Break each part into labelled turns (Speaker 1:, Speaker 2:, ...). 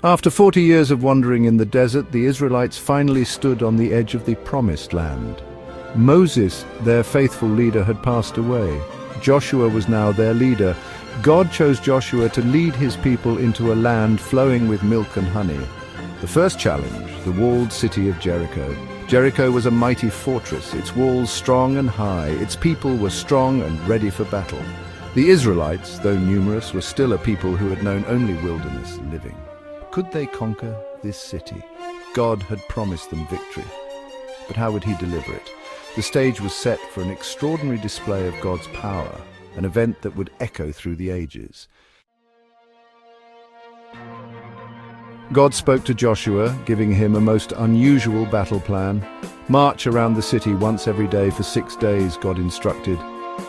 Speaker 1: After 40 years of wandering in the desert, the Israelites finally stood on the edge of the Promised Land. Moses, their faithful leader, had passed away. Joshua was now their leader. God chose Joshua to lead his people into a land flowing with milk and honey. The first challenge, the walled city of Jericho. Jericho was a mighty fortress, its walls strong and high, its people were strong and ready for battle. The Israelites, though numerous, were still a people who had known only wilderness living. Could they conquer this city? God had promised them victory. But how would he deliver it? The stage was set for an extraordinary display of God's power, an event that would echo through the ages. God spoke to Joshua, giving him a most unusual battle plan. March around the city once every day for 6 days, God instructed.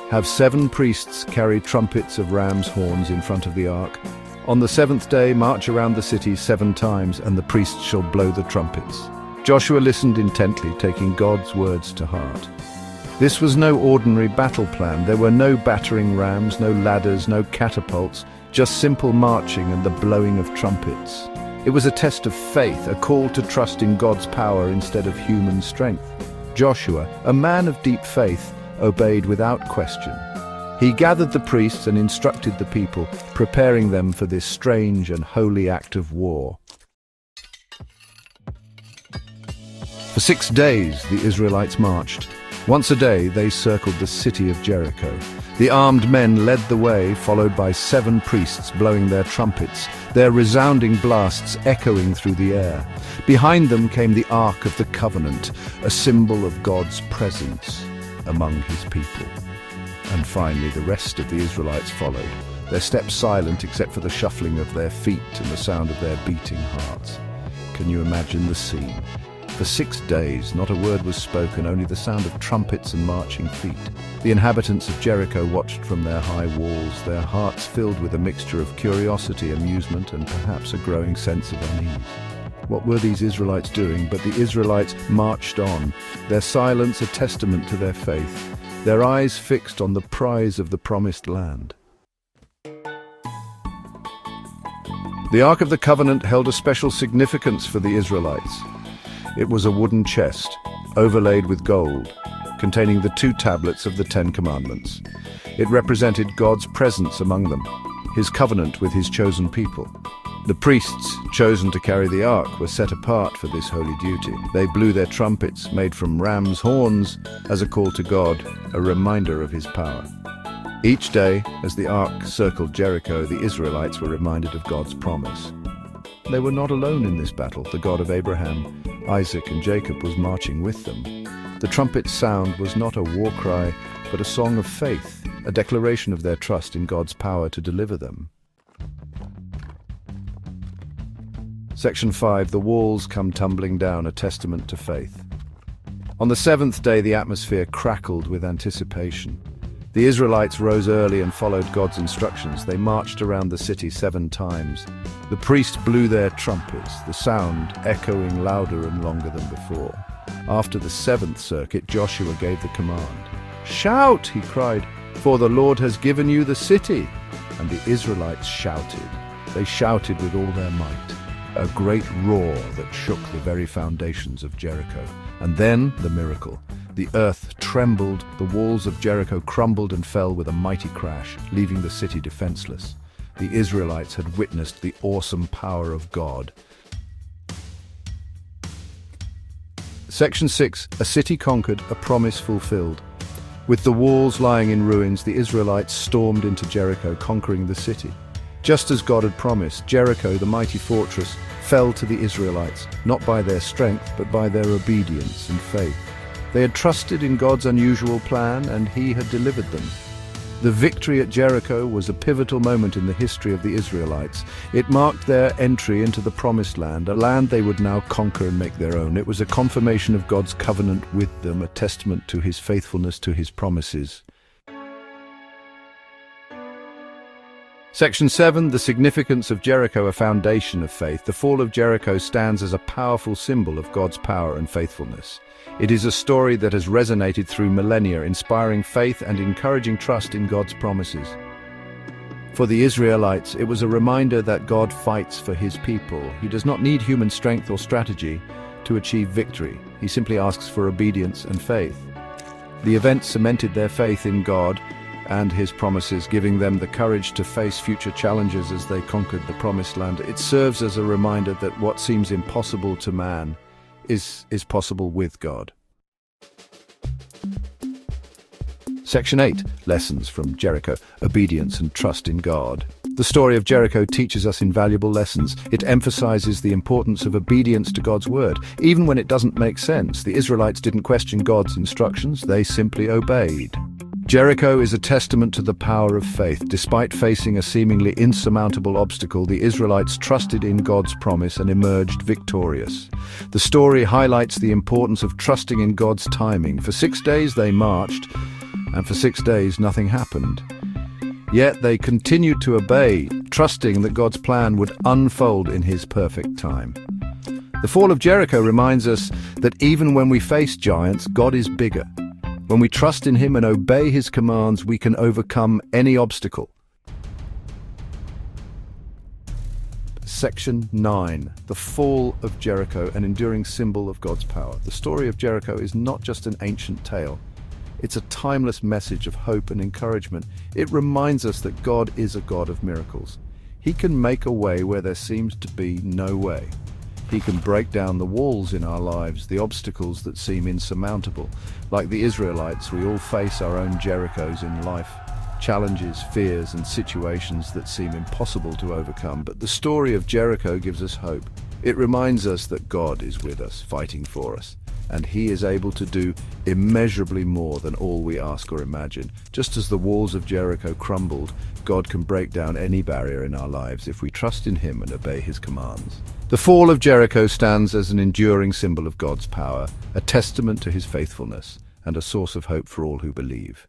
Speaker 1: Have 7 priests carry trumpets of ram's horns in front of the ark. On the 7th day, march around the city 7 times, and the priests shall blow the trumpets. Joshua listened intently, taking God's words to heart. This was no ordinary battle plan. There were no battering rams, no ladders, no catapults, just simple marching and the blowing of trumpets. It was a test of faith, a call to trust in God's power instead of human strength. Joshua, a man of deep faith, obeyed without question. He gathered the priests and instructed the people, preparing them for this strange and holy act of war. For 6 days, the Israelites marched. Once a day, they circled the city of Jericho. The armed men led the way, followed by 7 priests blowing their trumpets, their resounding blasts echoing through the air. Behind them came the Ark of the Covenant, a symbol of God's presence among his people. And finally, the rest of the Israelites followed, their steps silent except for the shuffling of their feet and the sound of their beating hearts. Can you imagine the scene? For 6 days, not a word was spoken, only the sound of trumpets and marching feet. The inhabitants of Jericho watched from their high walls, their hearts filled with a mixture of curiosity, amusement, and perhaps a growing sense of unease. What were these Israelites doing? But the Israelites marched on, their silence a testament to their faith, their eyes fixed on the prize of the Promised Land. The Ark of the Covenant held a special significance for the Israelites. It was a wooden chest, overlaid with gold, containing the 2 tablets of the 10 Commandments. It represented God's presence among them, his covenant with his chosen people. The priests, chosen to carry the ark, were set apart for this holy duty. They blew their trumpets, made from ram's horns, as a call to God, a reminder of his power. Each day, as the ark circled Jericho, the Israelites were reminded of God's promise. They were not alone in this battle. The God of Abraham, Isaac, and Jacob was marching with them. The trumpet's sound was not a war cry, but a song of faith, a declaration of their trust in God's power to deliver them. Section 5. The walls come tumbling down, a testament to faith. On the 7th day, the atmosphere crackled with anticipation. The Israelites rose early and followed God's instructions. They marched around the city 7 times. The priests blew their trumpets, the sound echoing louder and longer than before. After the 7th circuit, Joshua gave the command. "Shout!" he cried, "for the Lord has given you the city." And the Israelites shouted. They shouted with all their might. A great roar that shook the very foundations of Jericho. And then the miracle. The earth trembled, the walls of Jericho crumbled and fell with a mighty crash, leaving the city defenseless. The Israelites had witnessed the awesome power of God. Section 6. A city conquered, a promise fulfilled. With the walls lying in ruins, the Israelites stormed into Jericho, conquering the city. Just as God had promised, Jericho, the mighty fortress, fell to the Israelites, not by their strength, but by their obedience and faith. They had trusted in God's unusual plan, and he had delivered them. The victory at Jericho was a pivotal moment in the history of the Israelites. It marked their entry into the Promised Land, a land they would now conquer and make their own. It was a confirmation of God's covenant with them, a testament to his faithfulness to his promises. Section 7. The significance of Jericho, a foundation of faith. The fall of Jericho stands as a powerful symbol of God's power and faithfulness. It is a story that has resonated through millennia, inspiring faith and encouraging trust in God's promises. For the Israelites, it was a reminder that God fights for his people. He does not need human strength or strategy to achieve victory. He simply asks for obedience and faith. The event cemented their faith in God and his promises, giving them the courage to face future challenges as they conquered the Promised Land. It serves as a reminder that what seems impossible to man is possible with God. Section 8. Lessons from Jericho. Obedience and trust in God. The story of Jericho teaches us invaluable lessons. It emphasizes the importance of obedience to God's word. Even when it doesn't make sense, the Israelites didn't question God's instructions, they simply obeyed. Jericho is a testament to the power of faith. Despite facing a seemingly insurmountable obstacle, the Israelites trusted in God's promise and emerged victorious. The story highlights the importance of trusting in God's timing. For 6 days they marched, and for 6 days nothing happened. Yet they continued to obey, trusting that God's plan would unfold in his perfect time. The fall of Jericho reminds us that even when we face giants, God is bigger. When we trust in him and obey his commands, we can overcome any obstacle. Section 9. The fall of Jericho, an enduring symbol of God's power. The story of Jericho is not just an ancient tale. It's a timeless message of hope and encouragement. It reminds us that God is a God of miracles. He can make a way where there seems to be no way. He can break down the walls in our lives, the obstacles that seem insurmountable. Like the Israelites, we all face our own Jerichos in life, challenges, fears, and situations that seem impossible to overcome. But the story of Jericho gives us hope. It reminds us that God is with us, fighting for us, and he is able to do immeasurably more than all we ask or imagine. Just as the walls of Jericho crumbled, God can break down any barrier in our lives if we trust in him and obey his commands. The fall of Jericho stands as an enduring symbol of God's power, a testament to his faithfulness, and a source of hope for all who believe.